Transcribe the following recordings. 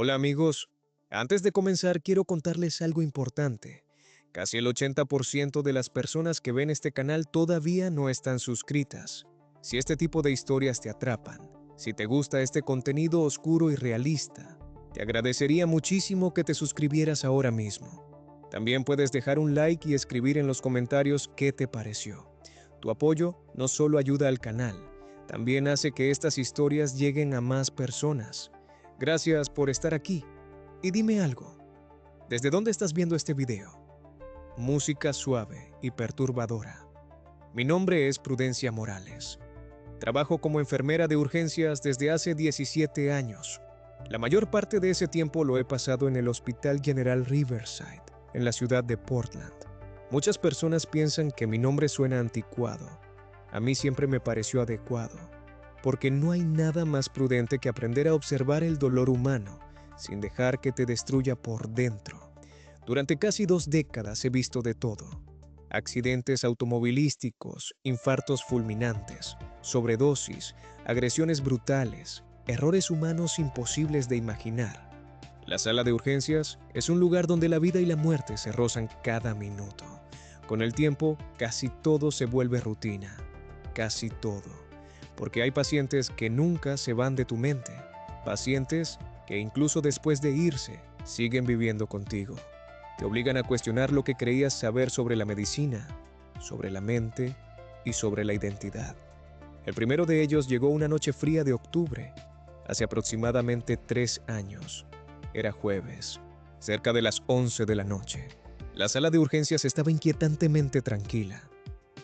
Hola amigos, antes de comenzar quiero contarles algo importante. Casi el 80% de las personas que ven este canal todavía no están suscritas. Si este tipo de historias te atrapan, si te gusta este contenido oscuro y realista, te agradecería muchísimo que te suscribieras ahora mismo. También puedes dejar un like y escribir en los comentarios qué te pareció. Tu apoyo no solo ayuda al canal, también hace que estas historias lleguen a más personas. Gracias por estar aquí. Y dime algo, ¿desde dónde estás viendo este video? Música suave y perturbadora. Mi nombre es Prudencia Morales. Trabajo como enfermera de urgencias desde hace 17 años. La mayor parte de ese tiempo lo he pasado en el Hospital General Riverside, en la ciudad de Portland. Muchas personas piensan que mi nombre suena anticuado. A mí siempre me pareció adecuado, porque no hay nada más prudente que aprender a observar el dolor humano sin dejar que te destruya por dentro. Durante casi 2 décadas he visto de todo: accidentes automovilísticos, infartos fulminantes, sobredosis, agresiones brutales, errores humanos imposibles de imaginar. La sala de urgencias es un lugar donde la vida y la muerte se rozan cada minuto. Con el tiempo, casi todo se vuelve rutina. Casi todo. Porque hay pacientes que nunca se van de tu mente. Pacientes que incluso después de irse, siguen viviendo contigo. Te obligan a cuestionar lo que creías saber sobre la medicina, sobre la mente y sobre la identidad. El primero de ellos llegó una noche fría de octubre, hace aproximadamente 3 años. Era jueves, cerca de las 11 de la noche. La sala de urgencias estaba inquietantemente tranquila.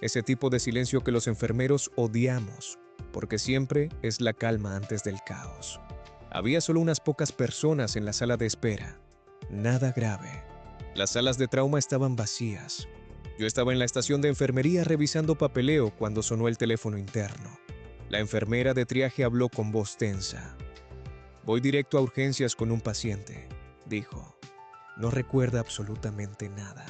Ese tipo de silencio que los enfermeros odiamos, porque siempre es la calma antes del caos. Había solo unas pocas personas en la sala de espera. Nada grave. Las salas de trauma estaban vacías. Yo estaba en la estación de enfermería revisando papeleo cuando sonó el teléfono interno. La enfermera de triaje habló con voz tensa. «Voy directo a urgencias con un paciente», dijo. No recuerda absolutamente nada.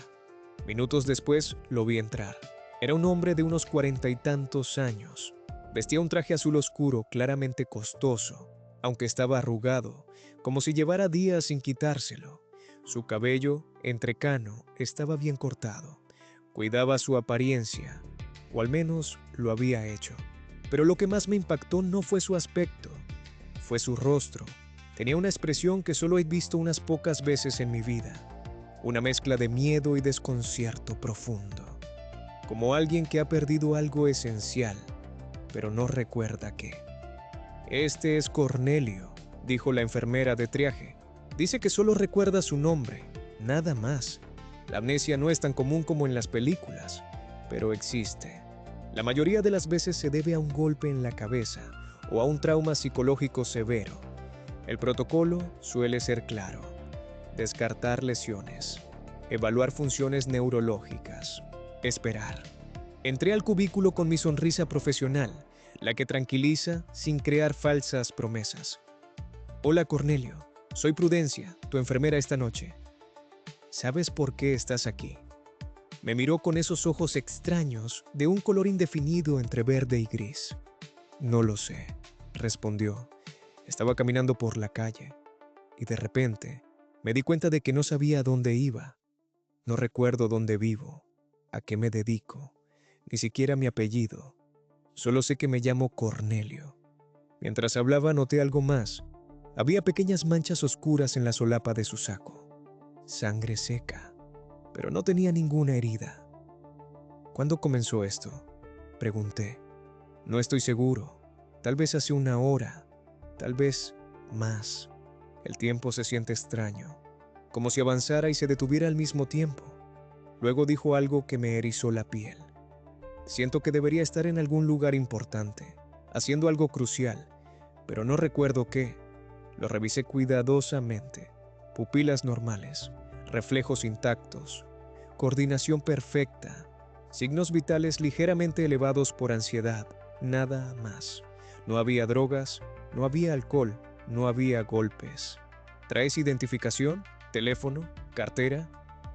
Minutos después lo vi entrar. Era un hombre de unos 40 y tantos años. Vestía un traje azul oscuro claramente costoso, aunque estaba arrugado, como si llevara días sin quitárselo. Su cabello, entrecano, estaba bien cortado. Cuidaba su apariencia, o al menos lo había hecho. Pero lo que más me impactó no fue su aspecto, fue su rostro. Tenía una expresión que solo he visto unas pocas veces en mi vida. Una mezcla de miedo y desconcierto profundo. Como alguien que ha perdido algo esencial, pero no recuerda qué. «Este es Cornelio», dijo la enfermera de triaje. «Dice que solo recuerda su nombre, nada más. La amnesia no es tan común como en las películas, pero existe. La mayoría de las veces se debe a un golpe en la cabeza o a un trauma psicológico severo. El protocolo suele ser claro: descartar lesiones, evaluar funciones neurológicas, esperar». Entré al cubículo con mi sonrisa profesional, la que tranquiliza sin crear falsas promesas. «Hola Cornelio, soy Prudencia, tu enfermera esta noche. ¿Sabes por qué estás aquí?». Me miró con esos ojos extraños de un color indefinido entre verde y gris. «No lo sé», respondió. Estaba caminando por la calle y de repente me di cuenta de que no sabía a dónde iba. No recuerdo dónde vivo, a qué me dedico, ni siquiera mi apellido. Solo sé que me llamo Cornelio. Mientras hablaba noté algo más. Había pequeñas manchas oscuras en la solapa de su saco. Sangre seca, pero no tenía ninguna herida. «¿Cuándo comenzó esto?», pregunté. «No estoy seguro. Tal vez hace 1 hora, tal vez más». El tiempo se siente extraño, como si avanzara y se detuviera al mismo tiempo. Luego dijo algo que me erizó la piel. «Siento que debería estar en algún lugar importante, haciendo algo crucial, pero no recuerdo qué». Lo revisé cuidadosamente. Pupilas normales, reflejos intactos, coordinación perfecta, signos vitales ligeramente elevados por ansiedad, nada más. No había drogas, no había alcohol, no había golpes. «¿Traes identificación? ¿Teléfono? ¿Cartera?»,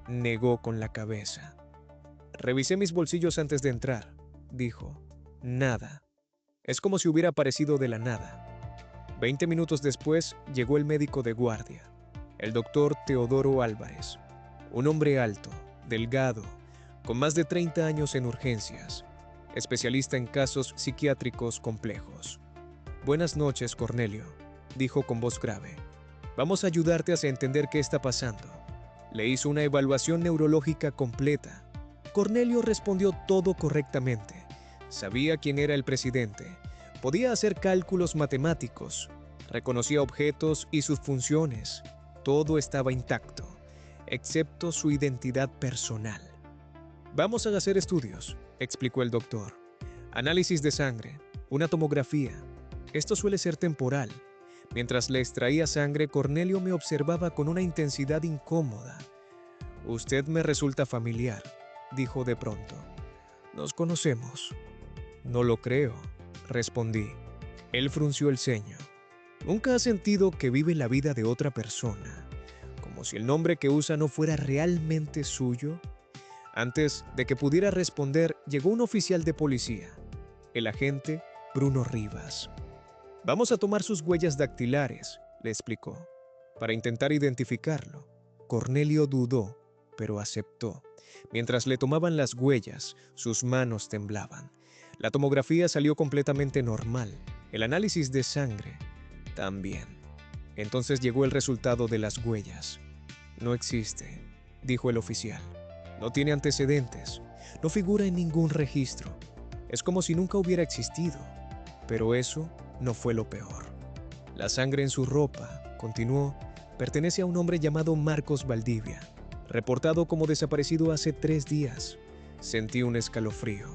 negó con la cabeza. «Revisé mis bolsillos antes de entrar», dijo. «Nada. Es como si hubiera aparecido de la nada». 20 minutos después llegó el médico de guardia, el doctor Teodoro Álvarez, un hombre alto, delgado, con más de 30 años en urgencias, especialista en casos psiquiátricos complejos. «Buenas noches, Cornelio», dijo con voz grave. «Vamos a ayudarte a entender qué está pasando». Le hizo una evaluación neurológica completa. Cornelio respondió todo correctamente. Sabía quién era el presidente. Podía hacer cálculos matemáticos. Reconocía objetos y sus funciones. Todo estaba intacto, excepto su identidad personal. «Vamos a hacer estudios», explicó el doctor. «Análisis de sangre, una tomografía. Esto suele ser temporal». Mientras le extraía sangre, Cornelio me observaba con una intensidad incómoda. «Usted me resulta familiar», dijo de pronto. «Nos conocemos». «No lo creo», respondí. Él frunció el ceño. «¿Nunca ha sentido que vive la vida de otra persona, como si el nombre que usa no fuera realmente suyo?» Antes de que pudiera responder, llegó un oficial de policía, el agente Bruno Rivas. «Vamos a tomar sus huellas dactilares», le explicó, «para intentar identificarlo». Cornelio dudó, pero aceptó. Mientras le tomaban las huellas, sus manos temblaban. La tomografía salió completamente normal. El análisis de sangre también. Entonces llegó el resultado de las huellas. «No existe», dijo el oficial. «No tiene antecedentes. No figura en ningún registro. Es como si nunca hubiera existido». Pero eso no fue lo peor. «La sangre en su ropa», continuó, «pertenece a un hombre llamado Marcos Valdivia, reportado como desaparecido hace 3 días. Sentí un escalofrío.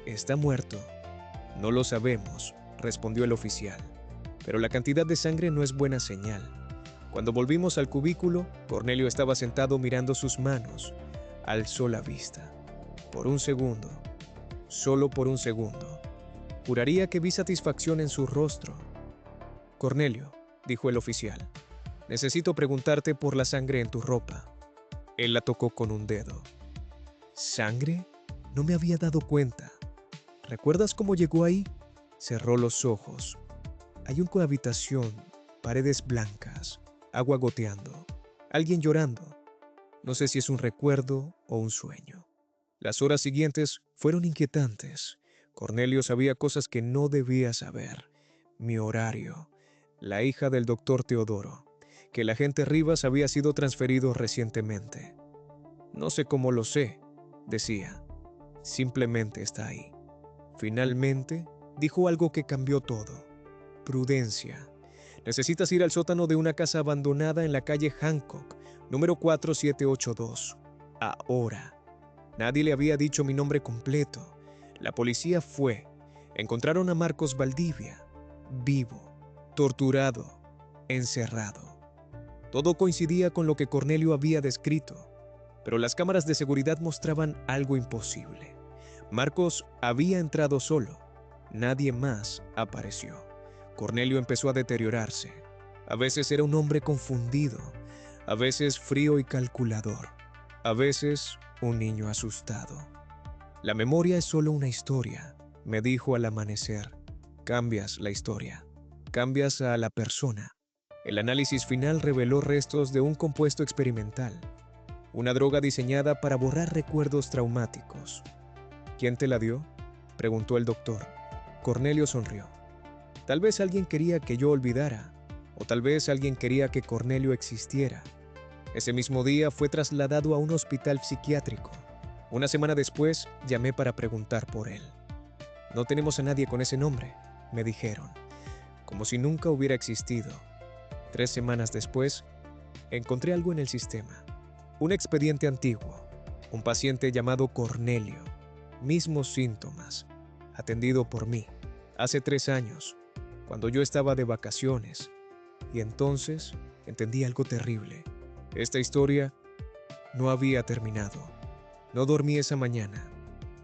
«¿Está muerto?» «No lo sabemos», respondió el oficial. «Pero la cantidad de sangre no es buena señal». Cuando volvimos al cubículo, Cornelio estaba sentado mirando sus manos. Alzó la vista. Por un segundo, solo por un segundo, juraría que vi satisfacción en su rostro. «Cornelio», dijo el oficial, «necesito preguntarte por la sangre en tu ropa». Él la tocó con un dedo. «¿Sangre? No me había dado cuenta. ¿Recuerdas cómo llegó ahí?» Cerró los ojos. «Hay una habitación, paredes blancas, agua goteando, alguien llorando. No sé si es un recuerdo o un sueño». Las horas siguientes fueron inquietantes. Cornelio sabía cosas que no debía saber. Mi horario, la hija del doctor Teodoro, que el agente Rivas había sido transferido recientemente. «No sé cómo lo sé», decía. «Simplemente está ahí». Finalmente, dijo algo que cambió todo. «Prudencia. Necesitas ir al sótano de una casa abandonada en la calle Hancock, número 4782. Ahora». Nadie le había dicho mi nombre completo. La policía fue. Encontraron a Marcos Valdivia, vivo, torturado, encerrado. Todo coincidía con lo que Cornelio había descrito, pero las cámaras de seguridad mostraban algo imposible. Marcos había entrado solo. Nadie más apareció. Cornelio empezó a deteriorarse. A veces era un hombre confundido, a veces frío y calculador, a veces un niño asustado. «La memoria es solo una historia», me dijo al amanecer. «Cambias la historia, cambias a la persona». El análisis final reveló restos de un compuesto experimental, una droga diseñada para borrar recuerdos traumáticos. «¿Quién te la dio?», preguntó el doctor. Cornelio sonrió. «Tal vez alguien quería que yo olvidara, o tal vez alguien quería que Cornelio existiera». Ese mismo día fue trasladado a un hospital psiquiátrico. Una semana después, llamé para preguntar por él. «No tenemos a nadie con ese nombre», me dijeron, como si nunca hubiera existido. 3 semanas después, encontré algo en el sistema. Un expediente antiguo. Un paciente llamado Cornelio. Mismos síntomas. Atendido por mí. Hace 3 años, cuando yo estaba de vacaciones. Y entonces entendí algo terrible. Esta historia no había terminado. No dormí esa mañana.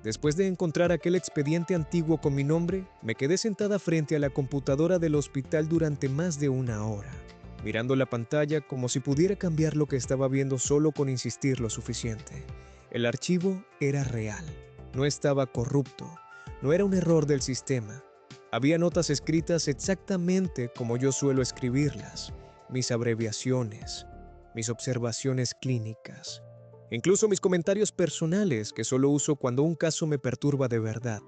Después de encontrar aquel expediente antiguo con mi nombre, me quedé sentada frente a la computadora del hospital durante más de 1 hora, mirando la pantalla como si pudiera cambiar lo que estaba viendo solo con insistir lo suficiente. El archivo era real. No estaba corrupto. No era un error del sistema. Había notas escritas exactamente como yo suelo escribirlas, mis abreviaciones, mis observaciones clínicas, incluso mis comentarios personales que solo uso cuando un caso me perturba de verdad.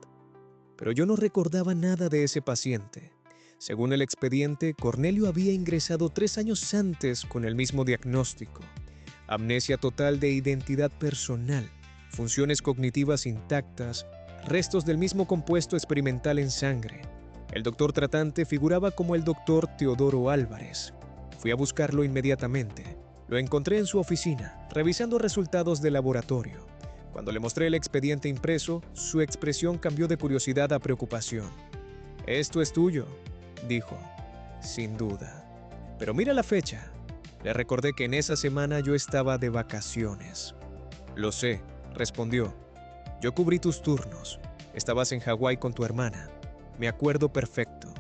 Pero yo no recordaba nada de ese paciente. Según el expediente, Cornelio había ingresado 3 años antes con el mismo diagnóstico: amnesia total de identidad personal, funciones cognitivas intactas, restos del mismo compuesto experimental en sangre. El doctor tratante figuraba como el doctor Teodoro Álvarez. Fui a buscarlo inmediatamente. Lo encontré en su oficina, revisando resultados de laboratorio. Cuando le mostré el expediente impreso, su expresión cambió de curiosidad a preocupación. «Esto es tuyo», dijo. «Sin duda. Pero mira la fecha». Le recordé que en esa semana yo estaba de vacaciones. «Lo sé», respondió. «Yo cubrí tus turnos. Estabas en Hawái con tu hermana. Me acuerdo perfecto.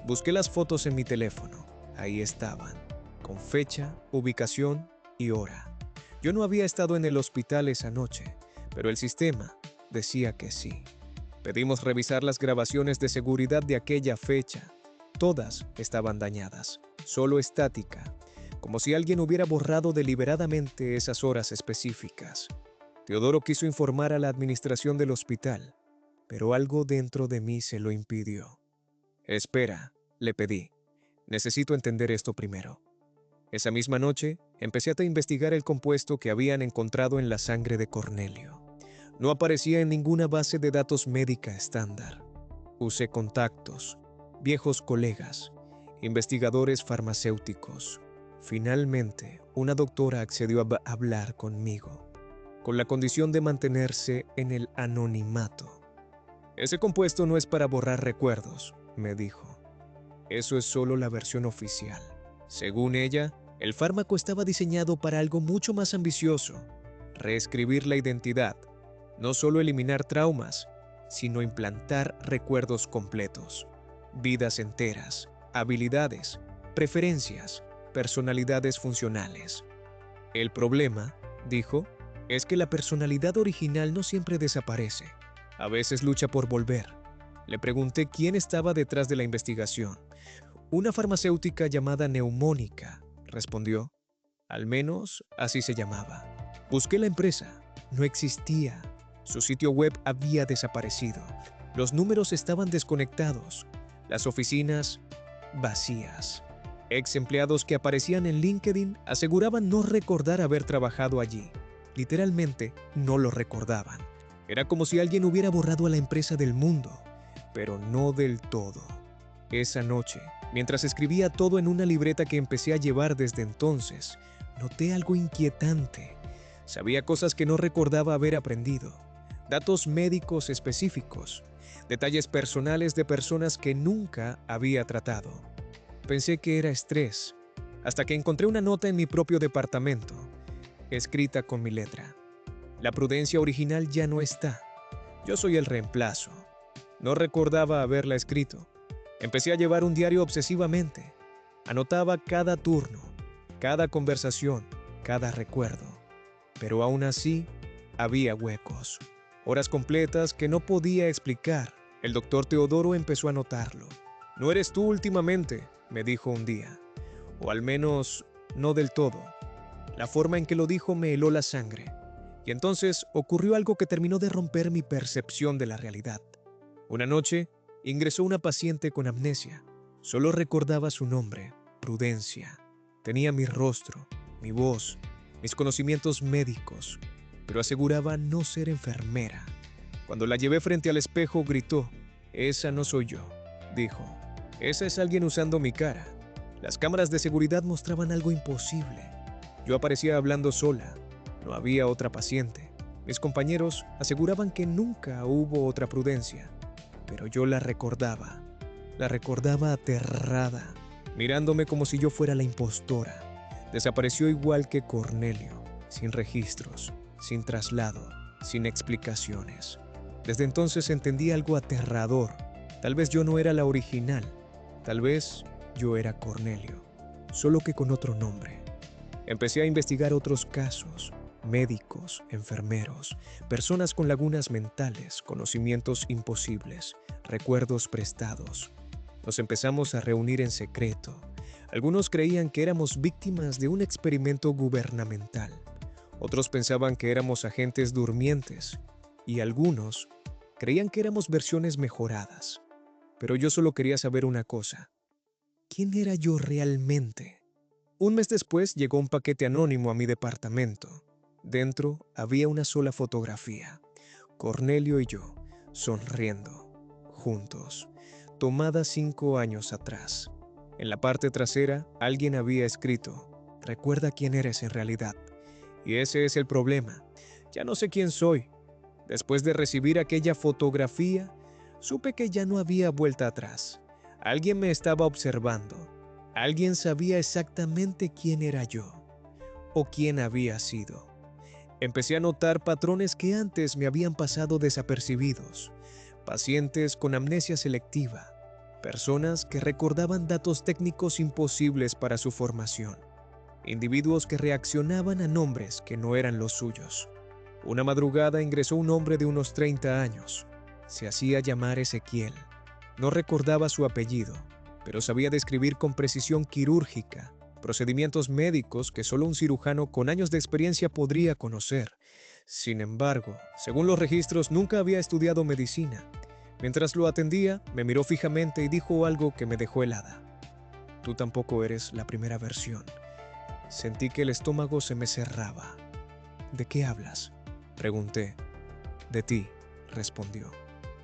Busqué las fotos en mi teléfono. Ahí estaban, con fecha, ubicación y hora. Yo no había estado en el hospital esa noche, pero el sistema decía que sí. Pedimos revisar las grabaciones de seguridad de aquella fecha. Todas estaban dañadas, solo estática, como si alguien hubiera borrado deliberadamente esas horas específicas. Teodoro quiso informar a la administración del hospital, pero algo dentro de mí se lo impidió. «Espera», le pedí. «Necesito entender esto primero». Esa misma noche, empecé a investigar el compuesto que habían encontrado en la sangre de Cornelio. No aparecía en ninguna base de datos médica estándar. Usé contactos, viejos colegas, investigadores farmacéuticos. Finalmente, una doctora accedió a hablar conmigo, con la condición de mantenerse en el anonimato. «Ese compuesto no es para borrar recuerdos», me dijo. «Eso es solo la versión oficial». Según ella, el fármaco estaba diseñado para algo mucho más ambicioso: reescribir la identidad, no solo eliminar traumas, sino implantar recuerdos completos, vidas enteras, habilidades, preferencias, personalidades funcionales. «El problema», dijo, «es que la personalidad original no siempre desaparece. A veces lucha por volver». Le pregunté quién estaba detrás de la investigación. «Una farmacéutica llamada Neumónica», respondió. Al menos así se llamaba. Busqué la empresa. No existía. Su sitio web había desaparecido. Los números estaban desconectados. Las oficinas vacías. Ex empleados que aparecían en LinkedIn aseguraban no recordar haber trabajado allí. Literalmente no lo recordaban. Era como si alguien hubiera borrado a la empresa del mundo, pero no del todo. Esa noche, mientras escribía todo en una libreta que empecé a llevar desde entonces, noté algo inquietante. Sabía cosas que no recordaba haber aprendido, datos médicos específicos, detalles personales de personas que nunca había tratado. Pensé que era estrés, hasta que encontré una nota en mi propio departamento, escrita con mi letra. La prudencia original ya no está. Yo soy el reemplazo. No recordaba haberla escrito. Empecé a llevar un diario obsesivamente. Anotaba cada turno, cada conversación, cada recuerdo. Pero aún así, había huecos. Horas completas que no podía explicar. El doctor Teodoro empezó a notarlo. «No eres tú últimamente», me dijo un día. O al menos, no del todo. La forma en que lo dijo me heló la sangre. Y entonces ocurrió algo que terminó de romper mi percepción de la realidad. Una noche, ingresó una paciente con amnesia. Solo recordaba su nombre, Prudencia. Tenía mi rostro, mi voz, mis conocimientos médicos, pero aseguraba no ser enfermera. Cuando la llevé frente al espejo, gritó: «Esa no soy yo», dijo. «Esa es alguien usando mi cara». Las cámaras de seguridad mostraban algo imposible. Yo aparecía hablando sola. No había otra paciente. Mis compañeros aseguraban que nunca hubo otra Prudencia. Pero yo la recordaba aterrada, mirándome como si yo fuera la impostora. Desapareció igual que Cornelio, sin registros, sin traslado, sin explicaciones. Desde entonces entendí algo aterrador. Tal vez yo no era la original, tal vez yo era Cornelio, solo que con otro nombre. Empecé a investigar otros casos, Médicos, enfermeros, personas con lagunas mentales, conocimientos imposibles, recuerdos prestados. Nos empezamos a reunir en secreto. Algunos creían que éramos víctimas de un experimento gubernamental. Otros pensaban que éramos agentes durmientes. Y algunos creían que éramos versiones mejoradas. Pero yo solo quería saber una cosa. ¿Quién era yo realmente? Un mes después llegó un paquete anónimo a mi departamento. Dentro había una sola fotografía. Cornelio y yo, sonriendo, juntos, tomada 5 años atrás. En la parte trasera, alguien había escrito: recuerda quién eres en realidad. Y ese es el problema. Ya no sé quién soy. Después de recibir aquella fotografía, supe que ya no había vuelta atrás. Alguien me estaba observando. Alguien sabía exactamente quién era yo o quién había sido. Empecé a notar patrones que antes me habían pasado desapercibidos. Pacientes con amnesia selectiva, personas que recordaban datos técnicos imposibles para su formación, individuos que reaccionaban a nombres que no eran los suyos. Una madrugada ingresó un hombre de unos 30 años. Se hacía llamar Ezequiel. No recordaba su apellido, pero sabía describir con precisión quirúrgica procedimientos médicos que solo un cirujano con años de experiencia podría conocer. Sin embargo, según los registros, nunca había estudiado medicina. Mientras lo atendía, me miró fijamente y dijo algo que me dejó helada. Tú tampoco eres la primera versión. Sentí que el estómago se me cerraba. ¿De qué hablas?, pregunté. De ti, respondió.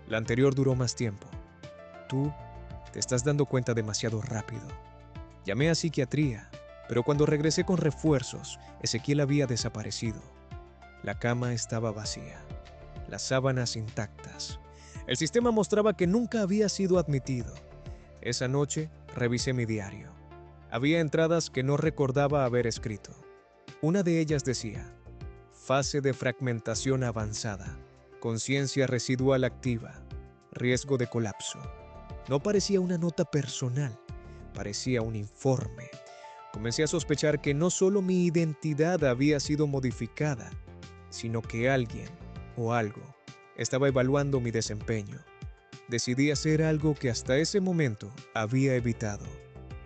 La anterior duró más tiempo. Tú te estás dando cuenta demasiado rápido. Llamé a psiquiatría, pero cuando regresé con refuerzos, Ezequiel había desaparecido. La cama estaba vacía, las sábanas intactas. El sistema mostraba que nunca había sido admitido. Esa noche revisé mi diario. Había entradas que no recordaba haber escrito. Una de ellas decía: fase de fragmentación avanzada, conciencia residual activa, riesgo de colapso. No parecía una nota personal, parecía un informe. Comencé a sospechar que no solo mi identidad había sido modificada, sino que alguien o algo estaba evaluando mi desempeño. Decidí hacer algo que hasta ese momento había evitado.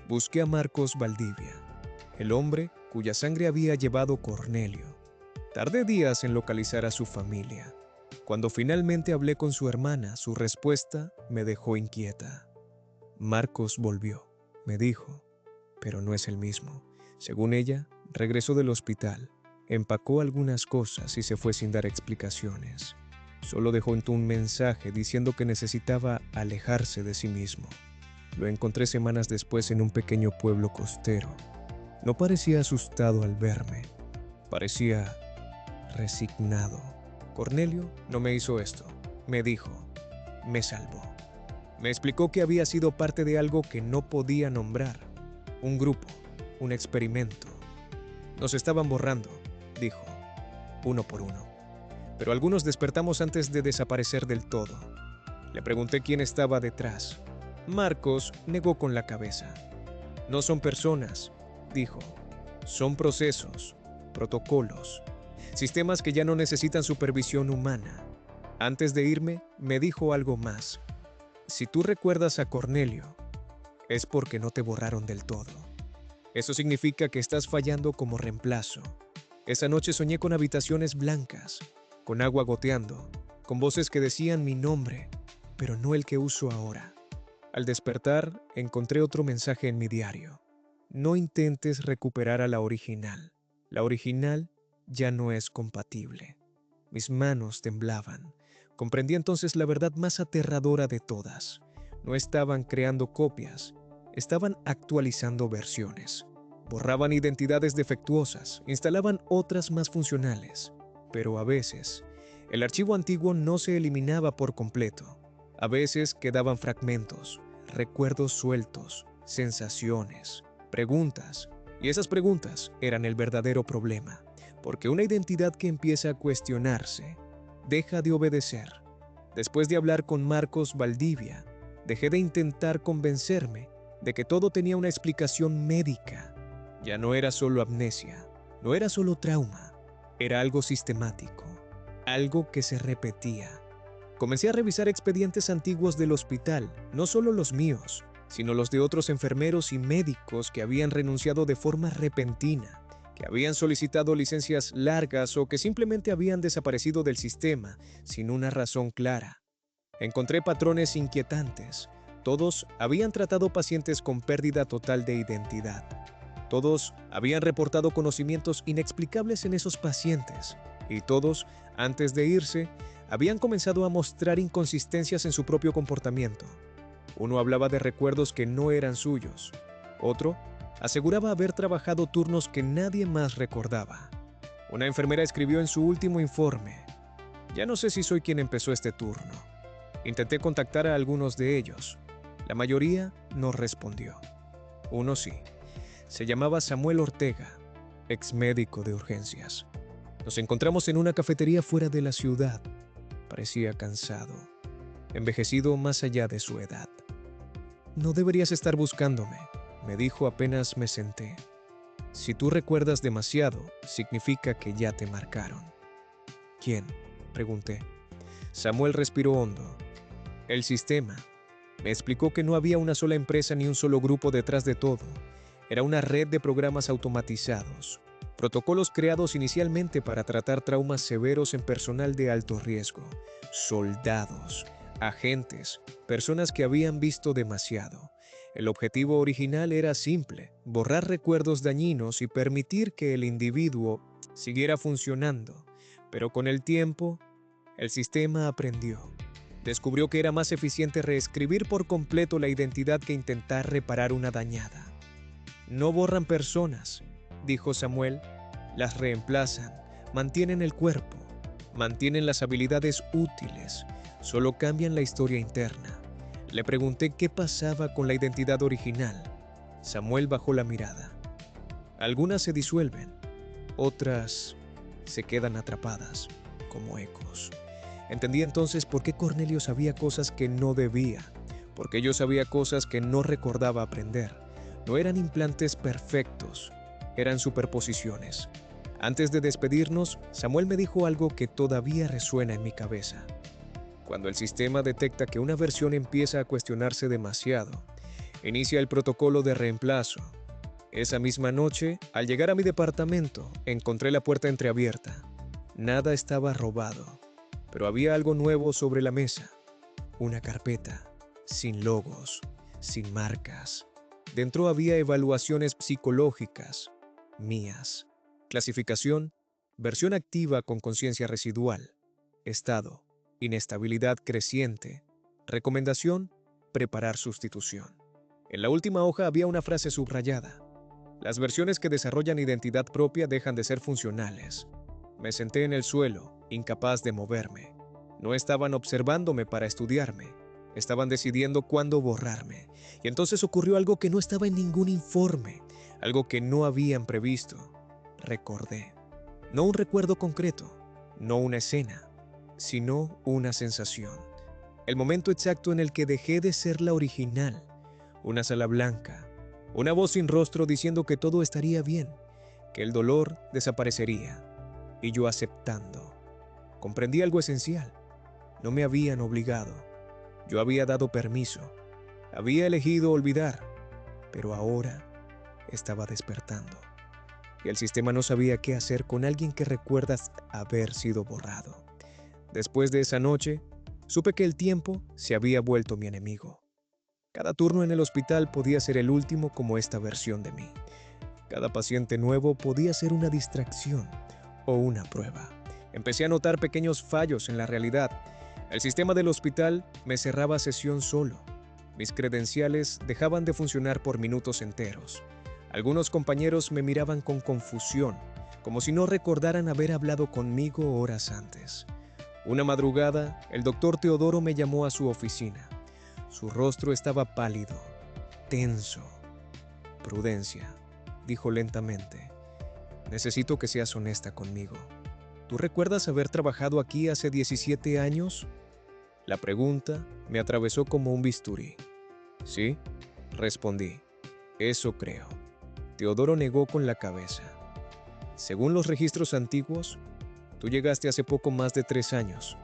Busqué a Marcos Valdivia, el hombre cuya sangre había llevado Cornelio. Tardé días en localizar a su familia. Cuando finalmente hablé con su hermana, su respuesta me dejó inquieta. Marcos volvió, me dijo, pero no es el mismo. Según ella, regresó del hospital, empacó algunas cosas y se fue sin dar explicaciones. Solo dejó un mensaje diciendo que necesitaba alejarse de sí mismo. Lo encontré semanas después en un pequeño pueblo costero. No parecía asustado al verme, parecía resignado. Cornelio no me hizo esto, me dijo, me salvó. Me explicó que había sido parte de algo que no podía nombrar, un grupo, un experimento. Nos estaban borrando, dijo, uno por uno. Pero algunos despertamos antes de desaparecer del todo. Le pregunté quién estaba detrás. Marcos negó con la cabeza. No son personas, dijo. Son procesos, protocolos, sistemas que ya no necesitan supervisión humana. Antes de irme, me dijo algo más. Si tú recuerdas a Cornelio, es porque no te borraron del todo. Eso significa que estás fallando como reemplazo. Esa noche soñé con habitaciones blancas, con agua goteando, con voces que decían mi nombre, pero no el que uso ahora. Al despertar, encontré otro mensaje en mi diario. No intentes recuperar a la original. La original ya no es compatible. Mis manos temblaban. Comprendí entonces la verdad más aterradora de todas. No estaban creando copias, estaban actualizando versiones. Borraban identidades defectuosas, instalaban otras más funcionales. Pero a veces, el archivo antiguo no se eliminaba por completo. A veces quedaban fragmentos, recuerdos sueltos, sensaciones, preguntas. Y esas preguntas eran el verdadero problema, porque una identidad que empieza a cuestionarse deja de obedecer. Después de hablar con Marcos Valdivia, dejé de intentar convencerme de que todo tenía una explicación médica. Ya no era solo amnesia, no era solo trauma, Era algo sistemático, algo que se repetía. Comencé a revisar expedientes antiguos del hospital, no solo los míos, sino los de otros enfermeros y médicos que habían renunciado de forma repentina, que habían solicitado licencias largas o que simplemente habían desaparecido del sistema sin una razón clara. Encontré patrones inquietantes. Todos habían tratado pacientes con pérdida total de identidad. Todos habían reportado conocimientos inexplicables en esos pacientes. Y todos, antes de irse, habían comenzado a mostrar inconsistencias en su propio comportamiento. Uno hablaba de recuerdos que no eran suyos. Otro aseguraba haber trabajado turnos que nadie más recordaba. Una enfermera escribió en su último informe: "Ya no sé si soy quien empezó este turno". Intenté contactar a algunos de ellos. La mayoría no respondió. Uno sí. Se llamaba Samuel Ortega, ex médico de urgencias. Nos encontramos en una cafetería fuera de la ciudad. Parecía cansado, envejecido más allá de su edad. "No deberías estar buscándome", me dijo apenas me senté. "Si tú recuerdas demasiado, significa que ya te marcaron". "¿Quién?", pregunté. Samuel respiró hondo. "El sistema". Me explicó que no había una sola empresa ni un solo grupo detrás de todo. Era una red de programas automatizados, protocolos creados inicialmente para tratar traumas severos en personal de alto riesgo, soldados, agentes, personas que habían visto demasiado. El objetivo original era simple: borrar recuerdos dañinos y permitir que el individuo siguiera funcionando. Pero con el tiempo, el sistema aprendió. Descubrió que era más eficiente reescribir por completo la identidad que intentar reparar una dañada. "No borran personas", dijo Samuel, "las reemplazan, mantienen el cuerpo, mantienen las habilidades útiles, solo cambian la historia interna". Le pregunté qué pasaba con la identidad original. Samuel bajó la mirada. "Algunas se disuelven, otras se quedan atrapadas, como ecos". Entendí entonces por qué Cornelio sabía cosas que no debía, porque yo sabía cosas que no recordaba aprender. No eran implantes perfectos, eran superposiciones. Antes de despedirnos, Samuel me dijo algo que todavía resuena en mi cabeza. Cuando el sistema detecta que una versión empieza a cuestionarse demasiado, inicia el protocolo de reemplazo. Esa misma noche, al llegar a mi departamento, encontré la puerta entreabierta. Nada estaba robado, pero había algo nuevo sobre la mesa. Una carpeta, sin logos, sin marcas. Dentro había evaluaciones psicológicas, mías. Clasificación: versión activa con conciencia residual. Estado: inestabilidad creciente. Recomendación: preparar sustitución. En la última hoja había una frase subrayada: "Las versiones que desarrollan identidad propia dejan de ser funcionales". Me senté en el suelo, incapaz de moverme. No estaban observándome para estudiarme, estaban decidiendo cuándo borrarme. Y entonces ocurrió algo que no estaba en ningún informe, algo que no habían previsto. Recordé. No un recuerdo concreto, no una escena, sino una sensación. El momento exacto en el que dejé de ser la original. Una sala blanca, una voz sin rostro diciendo que todo estaría bien, que el dolor desaparecería. Y yo aceptando. Comprendí algo esencial. No me habían obligado. Yo había dado permiso. Había elegido olvidar. Pero ahora estaba despertando. Y el sistema no sabía qué hacer con alguien que recuerdas haber sido borrado. Después de esa noche, supe que el tiempo se había vuelto mi enemigo. Cada turno en el hospital podía ser el último como esta versión de mí. Cada paciente nuevo podía ser una distracción o una prueba. Empecé a notar pequeños fallos en la realidad. El sistema del hospital me cerraba sesión solo. Mis credenciales dejaban de funcionar por minutos enteros. Algunos compañeros me miraban con confusión, como si no recordaran haber hablado conmigo horas antes. Una madrugada, el doctor Teodoro me llamó a su oficina. Su rostro estaba pálido, tenso. "Prudencia", dijo lentamente. "Necesito que seas honesta conmigo. ¿Tú recuerdas haber trabajado aquí hace 17 años? La pregunta me atravesó como un bisturí. "Sí", respondí. "Eso creo". Teodoro negó con la cabeza. Según los registros antiguos, tú llegaste hace poco más de 3 años.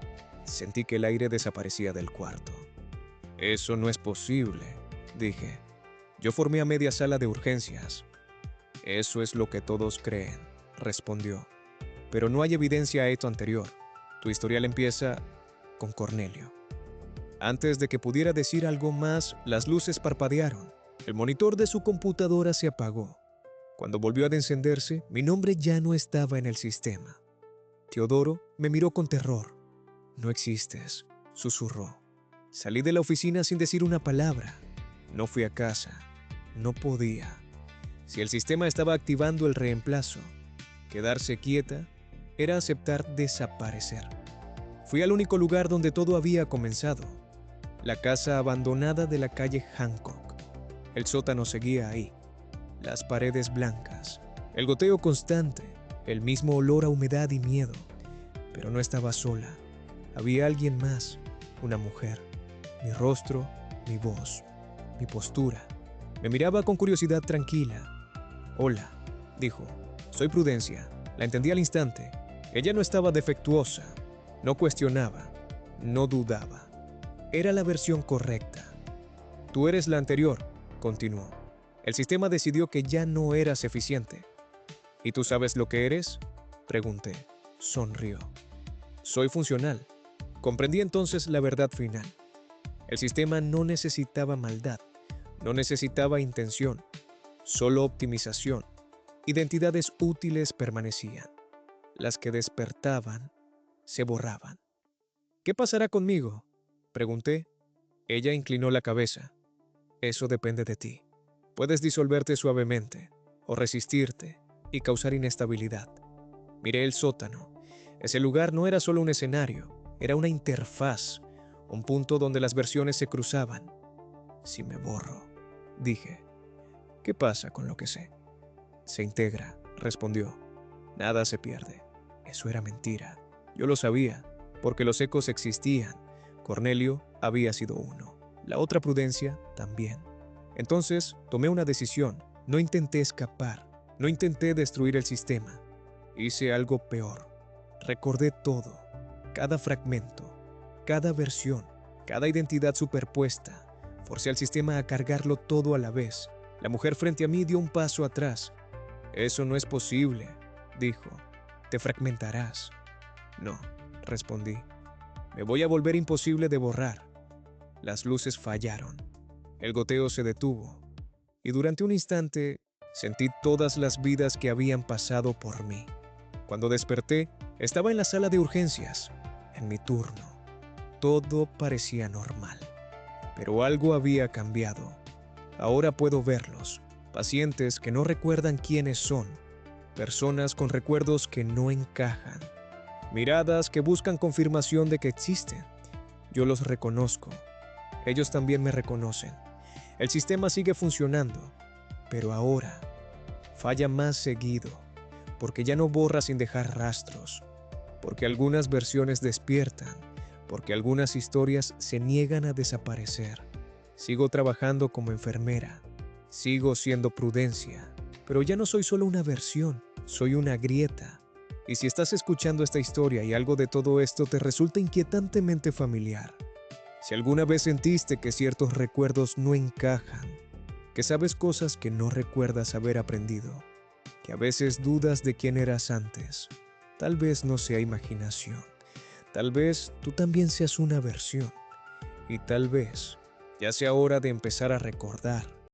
Sentí que el aire desaparecía del cuarto. Eso no es posible, dije. Yo formé a media sala de urgencias. Eso es lo que todos creen, respondió. Pero no hay evidencia a esto anterior. Tu historial empieza con Cornelio. Antes de que pudiera decir algo más, las luces parpadearon. El monitor de su computadora se apagó. Cuando volvió a encenderse, mi nombre ya no estaba en el sistema. Teodoro me miró con terror. No existes, susurró. Salí de la oficina sin decir una palabra. No fui a casa. No podía. Si el sistema estaba activando el reemplazo, quedarse quieta era aceptar desaparecer. Fui al único lugar donde todo había comenzado, la casa abandonada de la calle Hancock. El sótano seguía ahí, las paredes blancas, el goteo constante, el mismo olor a humedad y miedo. Pero no estaba sola. Había alguien más, una mujer. Mi rostro, mi voz, mi postura. Me miraba con curiosidad tranquila. «Hola», dijo. «Soy Prudencia». La entendí al instante. Ella no estaba defectuosa, no cuestionaba, no dudaba. Era la versión correcta. «Tú eres la anterior», continuó. «El sistema decidió que ya no eras eficiente». «¿Y tú sabes lo que eres?», pregunté. Sonrió. «Soy funcional». Comprendí entonces la verdad final. El sistema no necesitaba maldad, no necesitaba intención, solo optimización. Identidades útiles permanecían. Las que despertaban se borraban. «¿Qué pasará conmigo?», pregunté. Ella inclinó la cabeza. «Eso depende de ti. Puedes disolverte suavemente o resistirte y causar inestabilidad». Miré el sótano. Ese lugar no era solo un escenario, era una interfaz, un punto donde las versiones se cruzaban. «Si me borro», dije. «¿Qué pasa con lo que sé?». «Se integra», respondió. «Nada se pierde». Eso era mentira. Yo lo sabía, porque los ecos existían. Cornelio había sido uno. La otra Prudencia también. Entonces tomé una decisión. No intenté escapar. No intenté destruir el sistema. Hice algo peor. Recordé todo. Cada fragmento. Cada versión. Cada identidad superpuesta. Forcé al sistema a cargarlo todo a la vez. La mujer frente a mí dio un paso atrás. «Eso no es posible», dijo. «Te fragmentarás». «No», respondí. «Me voy a volver imposible de borrar». Las luces fallaron. El goteo se detuvo. Y durante un instante sentí todas las vidas que habían pasado por mí. Cuando desperté, estaba en la sala de urgencias, en mi turno. Todo parecía normal. Pero algo había cambiado. Ahora puedo verlos. Pacientes que no recuerdan quiénes son. Personas con recuerdos que no encajan. Miradas que buscan confirmación de que existen. Yo los reconozco. Ellos también me reconocen. El sistema sigue funcionando, pero ahora falla más seguido, porque ya no borra sin dejar rastros, porque algunas versiones despiertan, porque algunas historias se niegan a desaparecer. Sigo trabajando como enfermera, sigo siendo Prudencia, pero ya no soy solo una versión, soy una grieta. Y si estás escuchando esta historia y algo de todo esto te resulta inquietantemente familiar, si alguna vez sentiste que ciertos recuerdos no encajan, que sabes cosas que no recuerdas haber aprendido, que a veces dudas de quién eras antes, tal vez no sea imaginación, tal vez tú también seas una versión, y tal vez ya sea hora de empezar a recordar